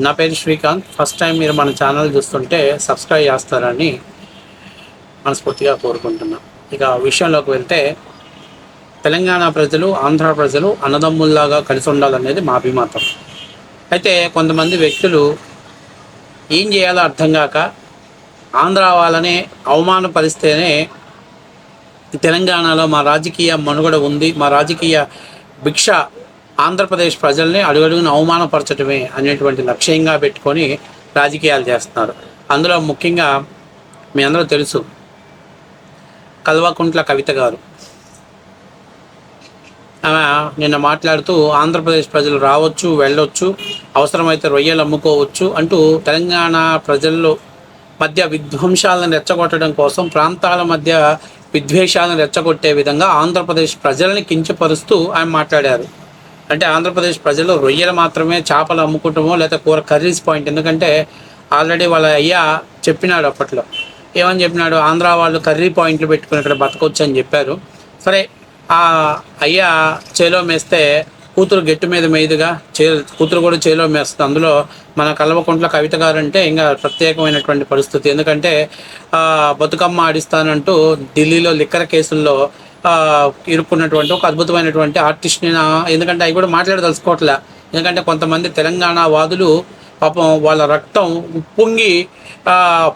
నా పేరు Srikanth. First time మీరు మన ఛానల్ చూస్తుంటే సబ్స్క్రైబ్ చేస్తారని మనస్ఫూర్తిగా కోరుకుంటున్నాను. ఇక విషయంలోకి వెళ్తే, తెలంగాణ ప్రజలు ఆంధ్ర ప్రజలు అన్నదమ్ముల్లాగా కలిసి ఉండాలనేది మా అభిమతం. అయితే కొంతమంది వ్యక్తులు ఏం చేయాలో అర్థం కాక ఆంధ్ర వాళ్ళనే అవమానపరిస్తేనే తెలంగాణలో మా రాజకీయ మనుగడ ఉంది, మా రాజకీయ భిక్ష ఆంధ్రప్రదేశ్ ప్రజల్ని అడుగడుగున అవమానపరచడమే అనేటువంటి లక్ష్యంగా పెట్టుకొని రాజకీయాలు చేస్తున్నారు. అందులో ముఖ్యంగా మీ అందరూ తెలుసు, కల్వకుంట్ల కవిత గారు. ఆమె నిన్న మాట్లాడుతూ ఆంధ్రప్రదేశ్ ప్రజలు రావచ్చు, వెళ్ళొచ్చు, అవసరమైతే రొయ్యలు అమ్ముకోవచ్చు అంటూ తెలంగాణ ప్రజల్లో మధ్య విధ్వంసాలను రెచ్చగొట్టడం కోసం, ప్రాంతాల మధ్య విద్వేషాలను రెచ్చగొట్టే విధంగా ఆంధ్రప్రదేశ్ ప్రజల్ని కించపరుస్తూ ఆయన మాట్లాడారు. అంటే ఆంధ్రప్రదేశ్ ప్రజలు రొయ్యలు మాత్రమే, చేపలు అమ్ముకుంటామో లేదా కూర కర్రీస్ పాయింట్. ఎందుకంటే ఆల్రెడీ వాళ్ళ అయ్యా చెప్పినాడు అప్పట్లో. ఏమని చెప్పినాడు? ఆంధ్ర వాళ్ళు కర్రీ పాయింట్లు పెట్టుకుని ఇక్కడ బతకొచ్చు అని చెప్పారు. సరే, ఆ అయ్యా చేలో మేస్తే కూతురు గట్టు మీద మేదుగా, కూతురు కూడా చేలో మేస్తుంది. అందులో మన కల్వకుంట్ల కవిత గారు అంటే ఇంకా ప్రత్యేకమైనటువంటి పరిస్థితి. ఎందుకంటే బతుకమ్మ ఆడిస్తానంటూ ఢిల్లీలో లిక్కర్ కేసుల్లో ఇరుక్కున్నటువంటి ఒక అద్భుతమైనటువంటి ఆర్టిస్ట్ని. ఎందుకంటే అవి కూడా మాట్లాడదలుచుకోవట్లే. ఎందుకంటే కొంతమంది తెలంగాణ వాదులు పాపం వాళ్ళ రక్తం ఉప్పొంగి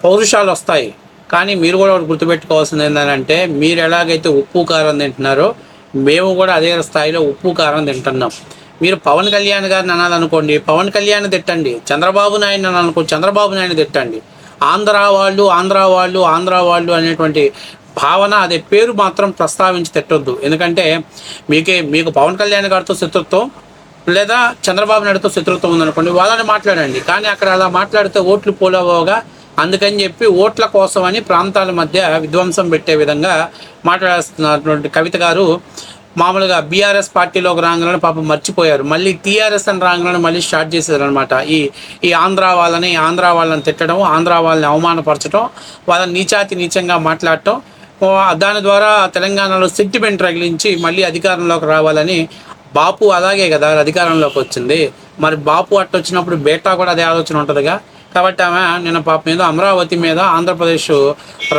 పౌరుషాలు వస్తాయి. కానీ మీరు కూడా గుర్తుపెట్టుకోవాల్సింది ఏంటంటే, మీరు ఎలాగైతే ఉప్పు కారం తింటున్నారో మేము కూడా అదే స్థాయిలో ఉప్పు కారం తింటున్నాం. మీరు పవన్ కళ్యాణ్ గారిని అనాలనుకోండి, పవన్ కళ్యాణ్ తిట్టండి. చంద్రబాబు నాయుడు అని అనుకో, చంద్రబాబు నాయుడు తిట్టండి. ఆంధ్ర వాళ్ళు అనేటువంటి భావన, అదే పేరు మాత్రం ప్రస్తావించి తిట్టొద్దు. ఎందుకంటే మీకు పవన్ కళ్యాణ్ గారితో శత్రుత్వం లేదా చంద్రబాబు నాయుడుతో శత్రుత్వం ఉందనుకోండి, వాళ్ళని మాట్లాడండి. కానీ అక్కడ అలా మాట్లాడితే ఓట్లు పోలవోగా. అందుకని చెప్పి ఓట్ల కోసమని ప్రాంతాల మధ్య విధ్వంసం పెట్టే విధంగా మాట్లాడుతున్నటువంటి కవిత గారు మామూలుగా బీఆర్ఎస్ పార్టీలోకి రాగానే పాపం మర్చిపోయారు. మళ్ళీ టీఆర్ఎస్ అని రాగానే మళ్ళీ స్టార్ట్ చేశారనమాట. ఈ ఆంధ్ర వాళ్ళని తిట్టడం, ఆంధ్ర వాళ్ళని అవమానపరచడం, వాళ్ళని నీచంగా మాట్లాడటం. దాని ద్వారా తెలంగాణలో సెంటిమెంట్ రగిలించి మళ్ళీ అధికారంలోకి రావాలని. బాపు అలాగే కదా అధికారంలోకి వచ్చింది. మరి బాపు వచ్చినప్పుడు బేటా కూడా అదే ఆలోచన ఉంటుందిగా. కాబట్టి ఆమె నిన్న పాప మీద, అమరావతి మీద, ఆంధ్రప్రదేశ్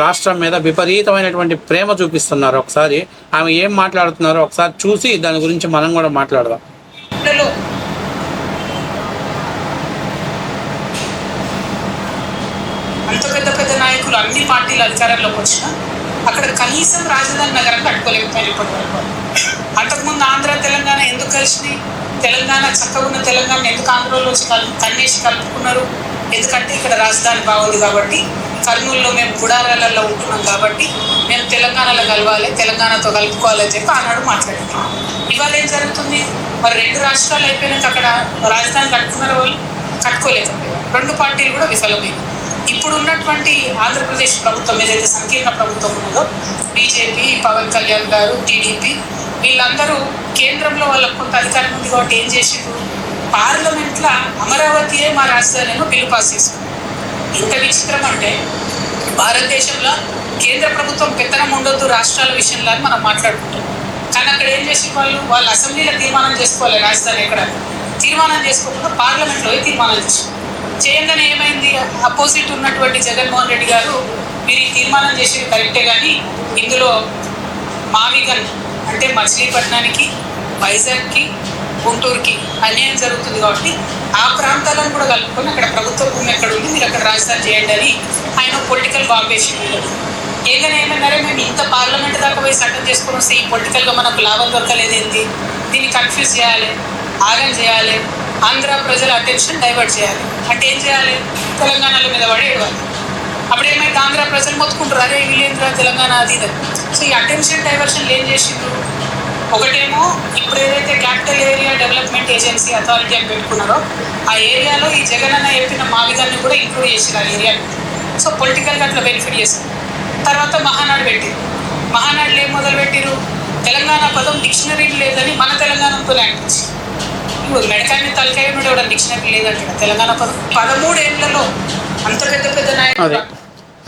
రాష్ట్రం మీద విపరీతమైనటువంటి ప్రేమ చూపిస్తున్నారు. ఒకసారి ఆమె ఏం మాట్లాడుతున్నారో ఒకసారి చూసి దాని గురించి మనం కూడా మాట్లాడదాం. అంత పెద్ద పెద్ద నాయకులు అన్ని పార్టీలు అధికారంలోకి వచ్చినా అక్కడ కనీసం రాజధాని నగరం కట్టుకోలేకపోయారు ఇప్పటి వరకు. అంతకుముందు ఆంధ్ర తెలంగాణ ఎందుకు కలిసినాయి? తెలంగాణ చక్కగా ఉన్న తెలంగాణ ఎందుకు ఆంధ్రలో వచ్చి కన్నేసి కలుపుకున్నారు? ఎందుకంటే ఇక్కడ రాజధాని బాగుంది కాబట్టి, కర్నూలులో మేము గుడారాలలో ఉంటున్నాం కాబట్టి మేము తెలంగాణలో కలవాలి, తెలంగాణతో కలుపుకోవాలని చెప్పి ఆనాడు మాట్లాడారు. ఇవాళ ఏం జరుగుతుంది? మరి 2 రాష్ట్రాలు అయిపోయినాక అక్కడ రాజధాని కట్టుకున్నారు, వాళ్ళు కట్టుకోలేకపోయారు. 2 పార్టీలు కూడా విఫలమైంది. ఇప్పుడు ఉన్నటువంటి ఆంధ్రప్రదేశ్ ప్రభుత్వం ఏదైతే సంకీర్ణ ప్రభుత్వం ఉన్నదో, బీజేపీ, పవన్ కళ్యాణ్ గారు, టీడీపీ, వీళ్ళందరూ కేంద్రంలో వాళ్ళకు కొంత అధికారం ఉంది కాబట్టి ఏం చేసిండ్రు? పార్లమెంట్లో అమరావతియే మా రాజధానిలో బిల్లు పాస్ చేసుకున్నారు. ఇంత విచిత్రం అంటే, భారతదేశంలో కేంద్ర ప్రభుత్వం పెత్తనం ఉండొద్దు రాష్ట్రాల విషయంలో అని మనం మాట్లాడుకుంటాం. కానీ అక్కడ ఏం చేసి వాళ్ళు అసెంబ్లీలో తీర్మానం చేసుకోవాలి రాజధాని ఎక్కడ. తీర్మానం చేసుకోకుండా పార్లమెంట్లో తీర్మానం చేశారు. చేయంగానే ఏమైంది? అపోజిట్ ఉన్నటువంటి జగన్మోహన్ రెడ్డి గారు, మీరు ఈ తీర్మానం చేసేది కరెక్టే, కానీ ఇందులో మావిగన్ అంటే మచిలీపట్నానికి, వైజాగ్కి, గుంటూరుకి అన్యాయం జరుగుతుంది కాబట్టి ఆ ప్రాంతాలను కూడా కలుపుకొని అక్కడ ప్రభుత్వ భూమి ఎక్కడ ఉంది, మీరు అక్కడ రాజధాని చేయండి అని ఆయన పొలిటికల్ బాంబేసి ఏదైనా ఏమన్నారే, మేము ఇంత పార్లమెంట్ దాకా పోయి చట్టం చేసుకొని వస్తే ఈ పొలిటికల్గా మనకు లాభం దొరకలేదు ఏంటి, దీన్ని కన్ఫ్యూజ్ చేయాలి, ఆగం చేయాలి, ఆంధ్ర ప్రజల అటెన్షన్ డైవర్ట్ చేయాలి. అంటే ఏం చేయాలి? తెలంగాణల మీద పడి ఏడవాలి. అప్పుడు ఏమైతే ఆంధ్ర ప్రజలు మొత్తుకుంటారు, అరే వీళ్ళేంద్ర తెలంగాణ అది ఇది. సో ఈ అటెన్షన్ డైవర్షన్లు ఏం చేసిండ్రు? ఒకటేమో ఇప్పుడు ఏదైతే capital area development agency authority అని పెట్టుకున్నారో, ఆ ఏరియాలో ఈ జగన్ అన్న చెప్పిన మావిగాన్ని కూడా ఇంక్లూడ్ చేసారు ఆ ఏరియాలో. సో పొలిటికల్గా అట్లా బెనిఫిట్ చేస్తారు. తర్వాత మహానాడు పెట్టారు. మహానాడులో ఏం మొదలు పెట్టారు? తెలంగాణ పదం డిక్షనరీలు లేదని మన తెలంగాణతో లాంగ్వేజ్. ఇప్పుడు మెడకాన్ని తలకాయ కూడా డిక్షనరీ లేదంట తెలంగాణ పదం. 13 ఏళ్లలో అంత పెద్ద పెద్ద నాయకులు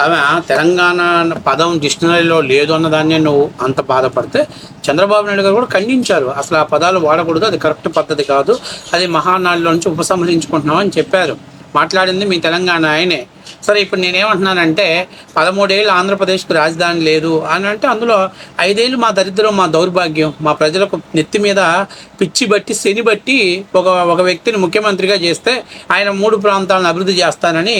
ఆమె తెలంగాణ అన్న పదం డిక్షనరీలో లేదు అన్నదాన్ని నువ్వు అంత బాధపడితే చంద్రబాబు నాయుడు గారు కూడా ఖండించారు. అసలు ఆ పదాలు వాడకూడదు, అది కరెక్ట్ పద్ధతి కాదు, అది మహానాడులో నుంచి ఉపసంహరించుకుంటున్నాం అని చెప్పారు. మాట్లాడింది మీ తెలంగాణ ఆయనే. సరే, ఇప్పుడు నేనేమంటున్నానంటే 13 ఏళ్ళు ఆంధ్రప్రదేశ్కి రాజధాని లేదు అని అంటే అందులో 5 ఏళ్ళు మా దరిద్రం, మా దౌర్భాగ్యం, మా ప్రజలకు నెత్తి మీద పిచ్చి బట్టి శని బట్టి ఒక వ్యక్తిని ముఖ్యమంత్రిగా చేస్తే ఆయన 3 ప్రాంతాలను అభివృద్ధి చేస్తానని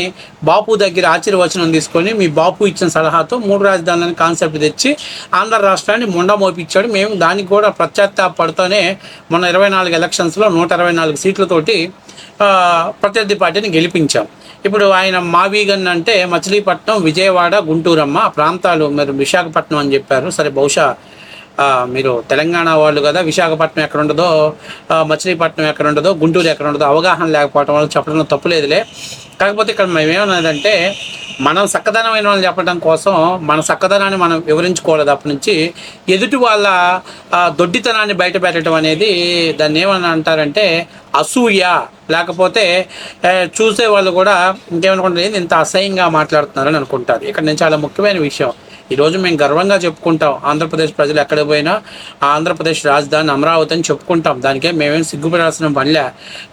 బాపు దగ్గర ఆశీర్వచనం తీసుకొని మీ బాపు ఇచ్చిన సలహాతో 3 రాజధానులని కాన్సెప్ట్ తెచ్చి ఆంధ్ర రాష్ట్రాన్ని మొండ మోపించాడు. మేము దానికి కూడా పశ్చాత్తాపడుతూనే మొన్న 24 ఎలక్షన్స్లో 124 సీట్లతోటి ప్రత్యర్థి పార్టీని గెలిపించాం. ఇప్పుడు ఆయన మావీగన్ అంటే మచిలీపట్నం, విజయవాడ, గుంటూరమ్మ ఆ ప్రాంతాలు, మరి విశాఖపట్నం అని చెప్పారు. సరే, బహుశా మీరు తెలంగాణ వాళ్ళు కదా, విశాఖపట్నం ఎక్కడ ఉండదో, మచిలీపట్నం ఎక్కడ ఉండదో, గుంటూరు ఎక్కడ ఉండదో అవగాహన లేకపోవడం వల్ల చెప్పడంలో తప్పులేదులే. కాకపోతే ఇక్కడ మేమేమన్నదంటే మనం చక్కదనమైన వాళ్ళని చెప్పడం కోసం మన చక్కదనాన్ని మనం వివరించుకోవాలి తప్ప నుంచి ఎదుటి వాళ్ళ దొడ్డితనాన్ని బయట పెట్టడం అనేది దాన్ని ఏమని అంటారంటే అసూయ, లేకపోతే చూసే వాళ్ళు కూడా ఇంకేమనుకుంటారు, ఇంత అసహ్యంగా మాట్లాడుతున్నారని అనుకుంటారు. ఇక్కడ నేను చాలా ముఖ్యమైన విషయం, ఈరోజు మేము గర్వంగా చెప్పుకుంటాం ఆంధ్రప్రదేశ్ ప్రజలు ఎక్కడికి పోయినా ఆంధ్రప్రదేశ్ రాజధాని అమరావతి అని చెప్పుకుంటాం, దానికే మేమేం సిగ్గుపడాల్సిన పనిలే.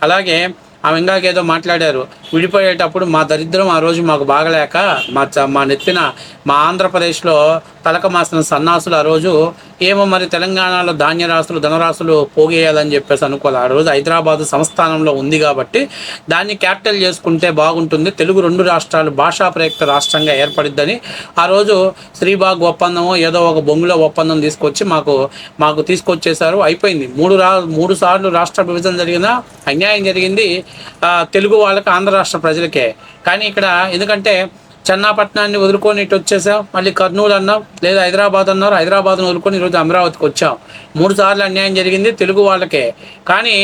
అలాగే ఆమె ఇంకాకేదో మాట్లాడారు, విడిపోయేటప్పుడు మా దరిద్రం ఆ రోజు మాకు బాగలేక మా నెత్తిన మా ఆంధ్రప్రదేశ్లో తలక మాసిన సన్నాసులు ఆ రోజు ఏమో మరి తెలంగాణలో ధాన్యరాశులు ధనరాశులు పోగేయాలని చెప్పేసి అనుకోవాలి. ఆ రోజు హైదరాబాదు సంస్థానంలో ఉంది కాబట్టి దాన్ని క్యాపిటల్ చేసుకుంటే బాగుంటుంది, తెలుగు 2 రాష్ట్రాలు భాషా ప్రయుక్త రాష్ట్రంగా ఏర్పడిద్దని ఆ రోజు శ్రీబాగ్ ఒప్పందమో ఏదో ఒక బొంగులో ఒప్పందం తీసుకొచ్చి మాకు తీసుకొచ్చేసారు. అయిపోయింది. 3 సార్లు రాష్ట్ర విభజన జరిగిన అన్యాయం జరిగింది తెలుగు వాళ్ళకి, ఆంధ్ర రాష్ట్ర ప్రజలకే. కానీ ఇక్కడ ఎందుకంటే చెన్నాపట్నాన్ని వదులుకొని ఇటు వచ్చేసాం, మళ్ళీ కర్నూలు అన్నాం, లేదా హైదరాబాద్ అన్నారు, హైదరాబాద్ను వదులుకొని ఈరోజు అమరావతికి వచ్చాం. 3 సార్లు అన్యాయం జరిగింది తెలుగు వాళ్ళకే. కానీ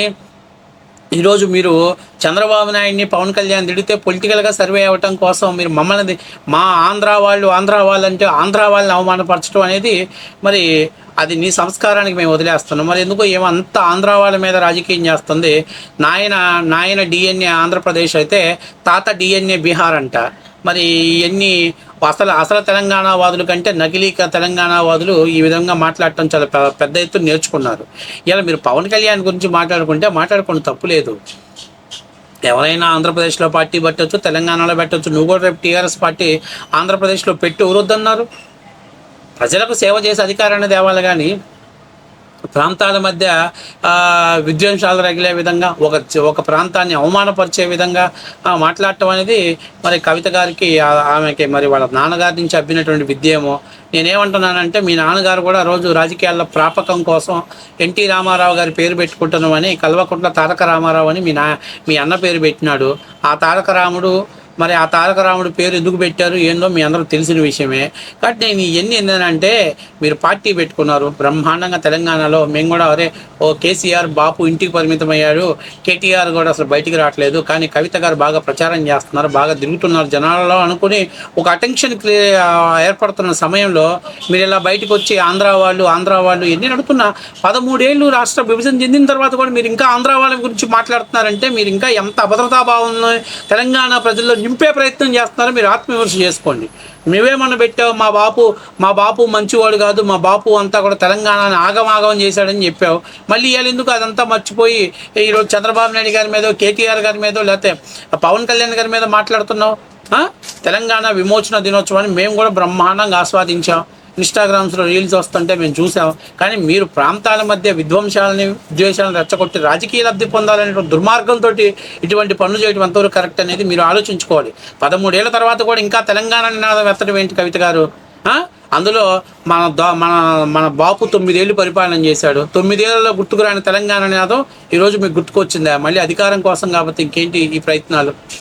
ఈరోజు మీరు చంద్రబాబు నాయుడిని, పవన్ కళ్యాణ్ తిడితే పొలిటికల్గా సర్వే అవ్వటం కోసం మీరు మమ్మల్ని మా ఆంధ్ర వాళ్ళంటే ఆంధ్ర వాళ్ళని అవమానపరచడం అనేది మరి అది నీ సంస్కారానికి మేము వదిలేస్తున్నాం. మరి ఎందుకో ఏమంత ఆంధ్ర వాళ్ళ మీద రాజకీయం చేస్తుంది. నాయన డిఎన్ఏ ఆంధ్రప్రదేశ్ అయితే తాత డిఎన్ఏ బీహార్ అంట. మరి ఇవన్నీ అసలు తెలంగాణ వాదుల కంటే నకిలీ తెలంగాణ వాదులు ఈ విధంగా మాట్లాడటం చాలా పెద్ద ఎత్తున నేర్చుకున్నారు. ఇలా మీరు పవన్ కళ్యాణ్ గురించి మాట్లాడుకుంటే తప్పు లేదు. ఎవరైనా ఆంధ్రప్రదేశ్లో పార్టీ పెట్టవచ్చు, తెలంగాణలో పెట్టవచ్చు. నువ్వు కూడా రేపు టీఆర్ఎస్ పార్టీ ఆంధ్రప్రదేశ్లో పెట్టి ఎవరొద్దన్నారు? ప్రజలకు సేవ చేసే అధికారాన్ని తేవాలి కానీ ప్రాంతాల మధ్య విద్వేషాలు రగిలే విధంగా ఒక ప్రాంతాన్ని అవమానపరిచే విధంగా మాట్లాడటం అనేది మరి కవిత గారికి, ఆమెకి మరి వాళ్ళ నాన్నగారి నుంచి అబ్బినటువంటి విద్య ఏమో. నేనేమంటున్నానంటే మీ నాన్నగారు కూడా రోజు రాజకీయాల్లో ప్రాపకం కోసం ఎన్టీ రామారావు గారి పేరు పెట్టుకుంటున్నామని కల్వకుంట్ల తారక రామారావు అని మీ అన్న పేరు పెట్టినాడు. ఆ తారక రాముడు పేరు ఎందుకు పెట్టారు ఏందో మీ అందరూ తెలిసిన విషయమే. కాబట్టి నేను ఇవన్నీ ఏంటంటే మీరు పార్టీ పెట్టుకున్నారు బ్రహ్మాండంగా తెలంగాణలో. మేము కూడా కేసీఆర్ బాపు ఇంటికి పరిమితం అయ్యాడు, కేటీఆర్ కూడా అసలు బయటికి రావట్లేదు, కానీ కవిత గారు బాగా ప్రచారం చేస్తున్నారు, బాగా తిరుగుతున్నారు జనాలలో అనుకుని ఒక అటెన్షన్ ఏర్పడుతున్న సమయంలో మీరు ఇలా బయటకు వచ్చి ఆంధ్ర వాళ్ళు ఎన్ని నడుతున్నా 13 ఏళ్ళు రాష్ట్ర విభజన చెందిన తర్వాత కూడా మీరు ఇంకా ఆంధ్ర వాళ్ళ గురించి మాట్లాడుతున్నారంటే మీరు ఇంకా ఎంత అభద్రతాభావం తెలంగాణ ప్రజల్లో నింపే ప్రయత్నం చేస్తున్నారో మీరు ఆత్మవిమర్శ చేసుకోండి. నువ్వేమన్నా పెట్టావు, మా బాపు మంచివాడు కాదు, మా బాపు అంతా కూడా తెలంగాణని ఆగమాగం చేశాడని చెప్పావు. మళ్ళీ ఇవాళ ఎందుకు అదంతా మర్చిపోయి ఈరోజు చంద్రబాబు నాయుడు గారి మీదో, కేటీఆర్ గారి మీదో, లేకపోతే పవన్ కళ్యాణ్ గారి మీద మాట్లాడుతున్నావు? తెలంగాణ విమోచన దినోత్సవాన్ని మేము కూడా బ్రహ్మాండంగా ఆస్వాదించాం. ఇన్స్టాగ్రామ్స్లో రీల్స్ వస్తుంటే మేము చూసాం. కానీ మీరు ప్రాంతాల మధ్య విద్వేషాలను రెచ్చగొట్టి రాజకీయ లబ్ధి పొందాలనే దుర్మార్గంతో ఇటువంటి పనులు చేయడం ఎంతవరకు కరెక్ట్ అనేది మీరు ఆలోచించుకోవాలి. 13 ఏళ్ల తర్వాత కూడా ఇంకా తెలంగాణ నినాదం ఎత్తడం ఏంటి కవిత గారు? అందులో మన బాపు 9 ఏళ్ళు పరిపాలన చేశాడు. 9 ఏళ్లలో గుర్తుకురాని తెలంగాణ నినాదం ఈరోజు మీకు గుర్తుకొచ్చిందా? మళ్ళీ అధికారం కోసం కాబట్టి ఇంకేంటి ఈ ప్రయత్నాలు?